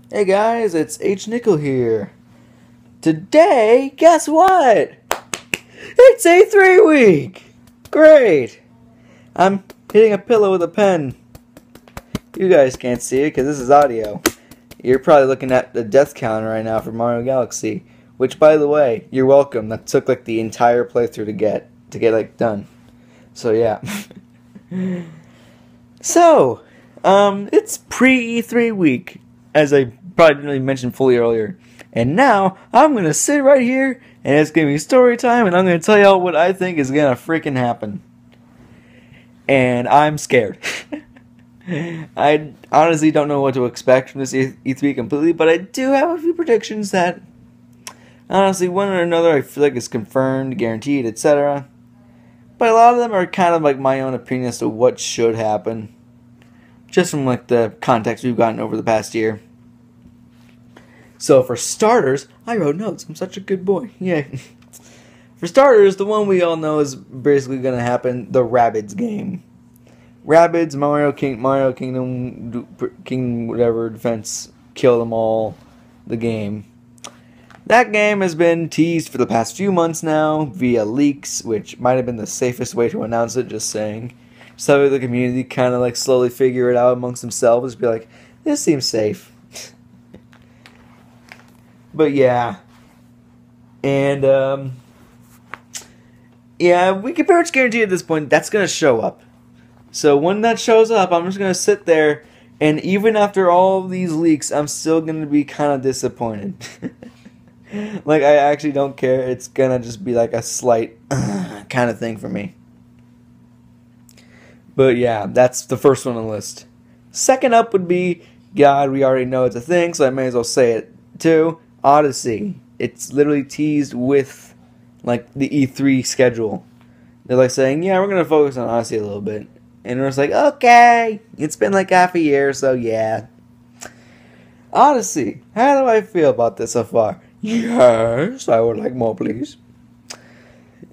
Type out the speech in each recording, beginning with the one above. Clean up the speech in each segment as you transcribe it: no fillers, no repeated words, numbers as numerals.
Hey guys, it's H. Nickel here. Today, guess what? It's A3 week! Great! I'm hitting a pillow with a pen. You guys can't see it because this is audio. You're probably looking at the death counter right now for Mario Galaxy. Which, by the way, you're welcome. That took like the entire playthrough to get like done. So yeah. So, it's pre-E3 week, as I probably didn't really mention fully earlier. And now, I'm going to sit right here, and it's going to be story time, and I'm going to tell y'all what I think is going to freaking happen. And I'm scared. I honestly don't know what to expect from this E3 completely, but I do have a few predictions that, honestly, one or another I feel like is confirmed, guaranteed, etc. But a lot of them are kind of like my own opinion as to what should happen. Just from like the context we've gotten over the past year. So for starters, I wrote notes. I'm such a good boy. Yeah. For starters, the one we all know is basically going to happen, the Rabbids game. Rabbids, Mario Kingdom, whatever, Defense, Kill Them All, the game. That game has been teased for the past few months now via leaks, which might have been the safest way to announce it, just saying. So the community kind of like slowly figure it out amongst themselves, be like, this seems safe. But yeah. And, yeah, we can pretty much guarantee at this point that's going to show up. So when that shows up, I'm just going to sit there, and even after all of these leaks, I'm still going to be kind of disappointed. Like, I actually don't care. It's gonna just be like a slight kind of thing for me. But yeah, that's the first one on the list. Second up would be, God, we already know it's a thing, so I may as well say it too, Odyssey. It's literally teased with, like, the E3 schedule. They're like saying, yeah, we're gonna focus on Odyssey a little bit. And we're just like, okay, it's been like half a year, so yeah. Odyssey, how do I feel about this so far? Yes, I would like more, please.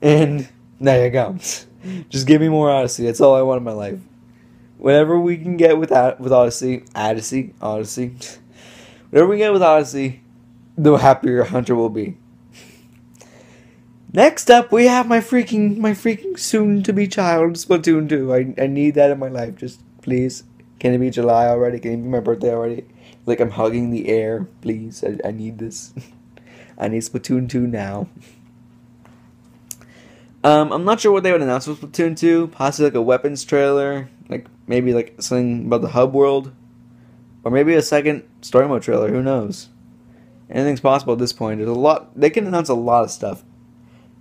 And there you go. Just give me more Odyssey. That's all I want in my life. Whatever we can get with Odyssey. Whatever we get with Odyssey, the happier Hunter will be. Next up, we have my freaking soon-to-be child, Splatoon 2. I need that in my life. Just please, can it be July already? Can it be my birthday already? Like I'm hugging the air. Please, I need this. I need Splatoon 2 now. I'm not sure what they would announce with Splatoon 2. Possibly like a weapons trailer. Like maybe like something about the hub world. Or maybe a second story mode trailer. Who knows? Anything's possible at this point. There's a lot. They can announce a lot of stuff.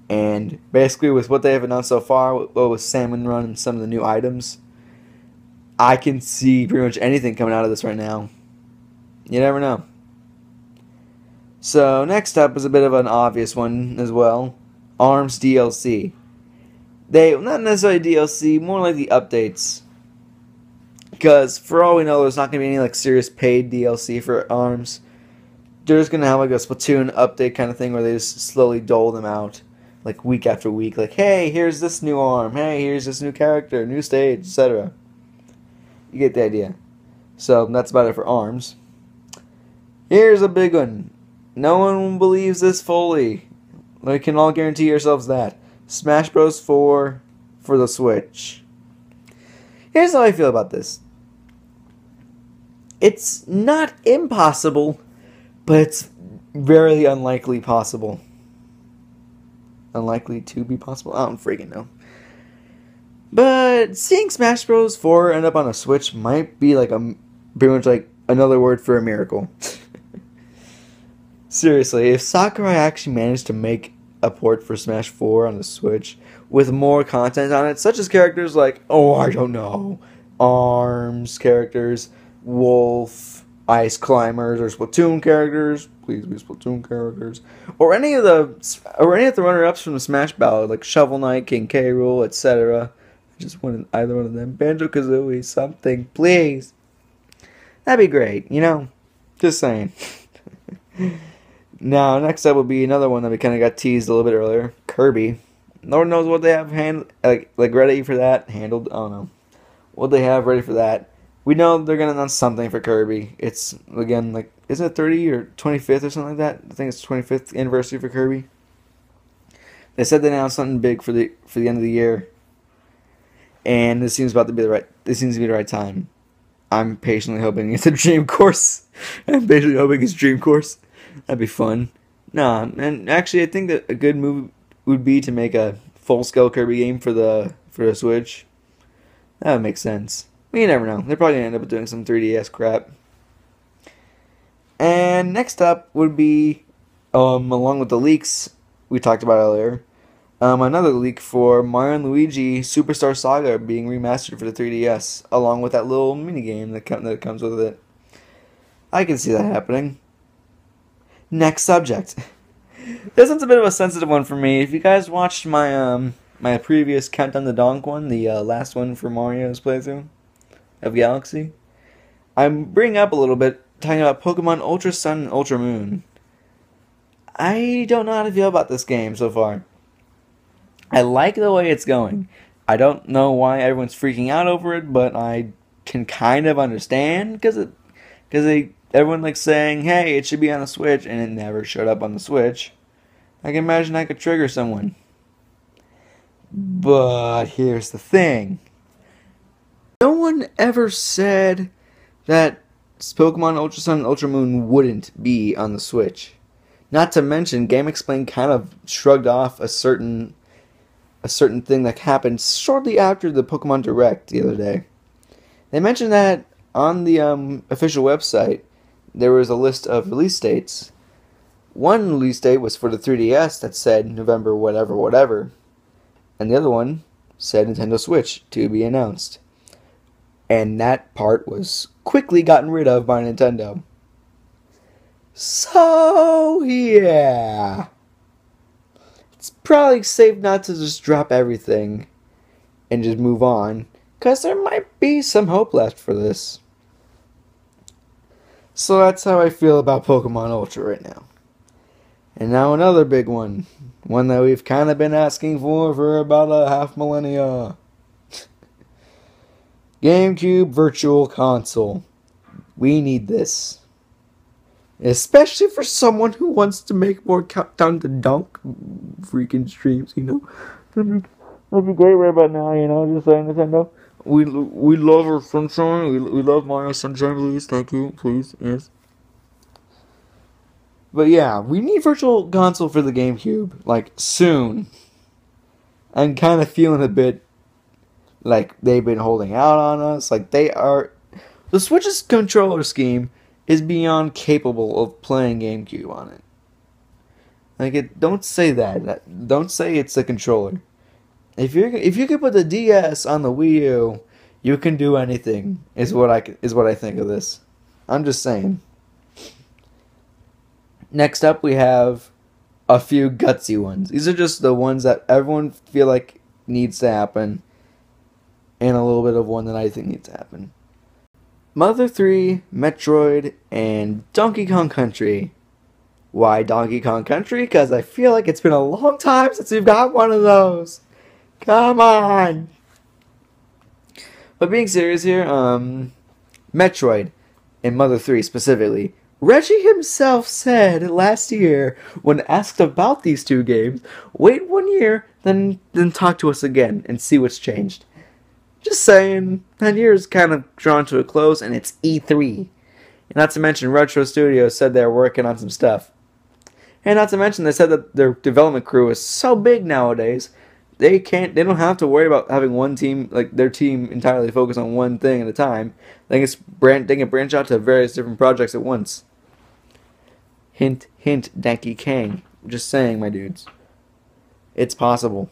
And basically with what they have announced so far, with Salmon Run and some of the new items, I can see pretty much anything coming out of this right now. You never know. So, next up is a bit of an obvious one as well. ARMS DLC. Not necessarily DLC, more like the updates. Because, for all we know, there's not going to be any like serious paid DLC for ARMS. They're just going to have like a Splatoon update kind of thing where they just slowly dole them out. Like week after week. Like, hey, here's this new ARM. Hey, here's this new character, new stage, etc. You get the idea. So, that's about it for ARMS. Here's a big one. No one believes this fully. We can all guarantee ourselves that. Smash Bros. 4 for the Switch. Here's how I feel about this. It's not impossible, but it's very unlikely possible. Unlikely to be possible? I don't freaking know. But seeing Smash Bros. 4 end up on a Switch might be like pretty much like another word for a miracle. Seriously, if Sakurai actually managed to make a port for Smash 4 on the Switch with more content on it, such as characters like, I don't know, ARMS characters, Wolf, Ice Climbers, or Splatoon characters, please be Splatoon characters, or any of the runner-ups from the Smash Ballad, like Shovel Knight, King K. Rool, etc. I just wanted either one of them. Banjo-Kazooie, something, please. That'd be great, you know? Just saying. Now, next up will be another one that we kind of got teased a little bit earlier. Kirby. Lord knows what they have ready for that. Handled. I don't know. What they have ready for that. We know they're gonna announce something for Kirby. It's again like, isn't it 30 or 25th or something like that? I think it's 25th anniversary for Kirby. They said they announced something big for the end of the year, and this seems about to be the right. This seems to be the right time. I'm patiently hoping it's a Dream Course. I'm patiently hoping it's Dream Course. That'd be fun. Nah, and actually, I think that a good move would be to make a full-scale Kirby game for the Switch. That would make sense. You never know. They're probably gonna end up doing some 3DS crap. And next up would be, along with the leaks we talked about earlier, another leak for Mario & Luigi Superstar Saga being remastered for the 3DS, along with that little minigame that comes with it. I can see that happening. Next subject. This one's a bit of a sensitive one for me. If you guys watched my my previous Countdown to Donk one, the last one for Mario's playthrough of Galaxy, I'm bringing up a little bit, talking about Pokemon Ultra Sun and Ultra Moon. I don't know how to feel about this game so far. I like the way it's going. I don't know why everyone's freaking out over it, but I can kind of understand because everyone likes saying, "Hey, it should be on the Switch," and it never showed up on the Switch. I can imagine I could trigger someone. But here's the thing. No one ever said that Pokemon Ultra Sun and Ultra Moon wouldn't be on the Switch. Not to mention, GameXplain kind of shrugged off a certain thing that happened shortly after the Pokemon Direct the other day. They mentioned that on the official website, there was a list of release dates. One release date was for the 3DS that said November whatever whatever, and the other one said Nintendo Switch to be announced. And that part was quickly gotten rid of by Nintendo. So, yeah. It's probably safe not to just drop everything and just move on, because there might be some hope left for this. So that's how I feel about Pokemon Ultra right now. And now another big one. One that we've kind of been asking for about a half millennia. GameCube Virtual Console. We need this. Especially for someone who wants to make more Countdown to Donk freaking streams, you know? That'd be great right about now, you know? Just saying, Nintendo. We love our Sunshine. We love Mario Sunshine, please. Thank you, please. Yes. But yeah, we need Virtual Console for the GameCube, like, soon. I'm kind of feeling a bit like they've been holding out on us. Like, they are... The Switch's controller scheme is beyond capable of playing GameCube on it. Like, don't say that. Don't say it's a controller. If you could put the DS on the Wii U, you can do anything. Is what I think of this. I'm just saying. Next up, we have a few gutsy ones. These are just the ones that everyone feel like needs to happen, and a little bit of one that I think needs to happen. Mother 3, Metroid, and Donkey Kong Country. Why Donkey Kong Country? Because I feel like it's been a long time since we've got one of those. Come on! But being serious here, Metroid and Mother 3 specifically, Reggie himself said last year, when asked about these two games, wait 1 year, then talk to us again and see what's changed. Just saying, that year is kind of drawn to a close, and it's E3. And not to mention, Retro Studios said they're working on some stuff. And not to mention, they said that their development crew is so big nowadays, they don't have to worry about having one team, like their team entirely focus on one thing at a time. They can branch out to various different projects at once. Hint, hint, Donkey Kong. Just saying, my dudes. It's possible.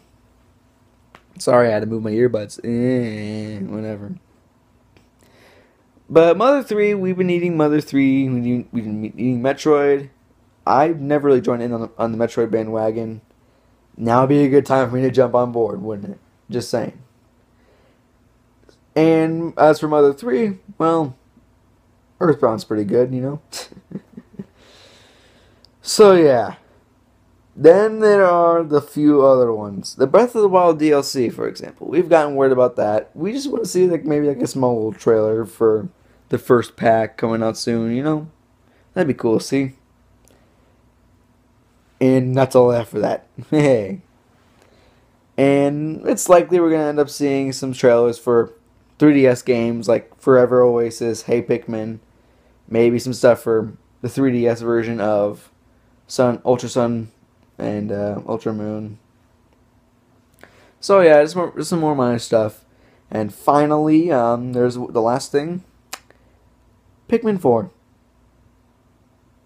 Sorry, I had to move my earbuds. Whatever. But Mother 3, we've been eating Mother 3. We've been eating Metroid. I've never really joined in on the Metroid bandwagon. Now would be a good time for me to jump on board, wouldn't it? Just saying. And as for Mother 3, well, Earthbound's pretty good, you know? So yeah. Then there are the few other ones. The Breath of the Wild DLC, for example. We've gotten word about that. We just want to see maybe a small little trailer for the first pack coming out soon, you know? That'd be cool to see. And that's all I have for that. Hey. And it's likely we're going to end up seeing some trailers for 3DS games like Forever Oasis, Hey Pikmin. Maybe some stuff for the 3DS version of Ultra Sun and Ultra Moon. So yeah, just some more minor stuff. And finally, there's the last thing. Pikmin 4.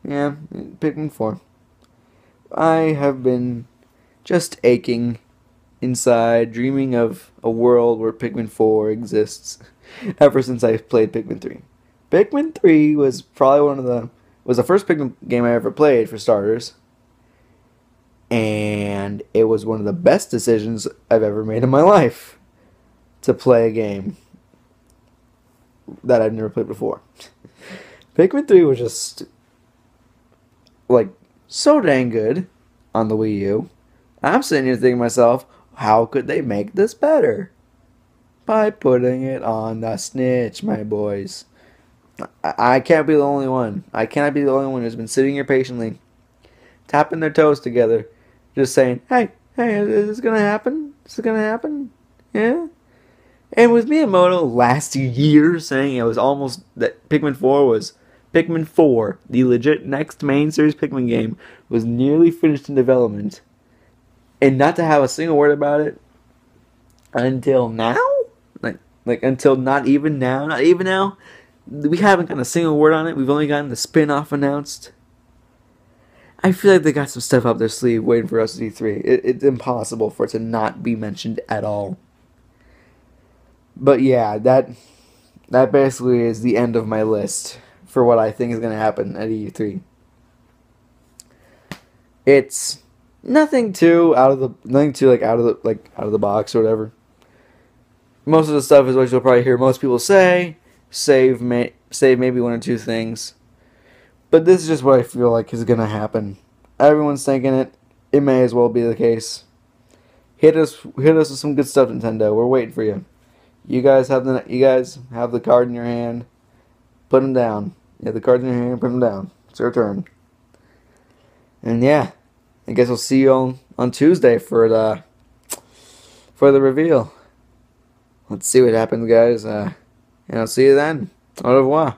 Yeah, Pikmin 4. I have been just aching inside, dreaming of a world where Pikmin 4 exists ever since I played Pikmin 3. Pikmin 3 was probably was the first Pikmin game I ever played, for starters. And it was one of the best decisions I've ever made in my life to play a game that I've never played before. Pikmin 3 was just so dang good on the Wii U. I'm sitting here thinking to myself, how could they make this better? By putting it on the Snitch, my boys. I can't be the only one. I cannot be the only one who's been sitting here patiently, tapping their toes together, just saying, hey, is this gonna happen? Is it gonna happen? Yeah? And with Miyamoto last year saying it was almost that Pikmin 4 was Pikmin 4, the legit next main series Pikmin game, was nearly finished in development, and not to have a single word about it until now? Like until not even now? We haven't gotten a single word on it. We've only gotten the spin-off announced. I feel like they got some stuff up their sleeve waiting for us at E3. It's impossible for it to not be mentioned at all. But yeah, that basically is the end of my list for what I think is going to happen at E3. It's nothing too out of the box or whatever. Most of the stuff is what you'll probably hear most people say. Save maybe one or two things. But this is just what I feel like is going to happen. Everyone's thinking it. It may as well be the case. Hit us with some good stuff, Nintendo. We're waiting for you. You guys have the card in your hand. Put them down. You have the cards in your hand. Put them down. It's your turn. And yeah, I guess we'll see you on Tuesday for the reveal. Let's see what happens, guys. And I'll see you then. Au revoir.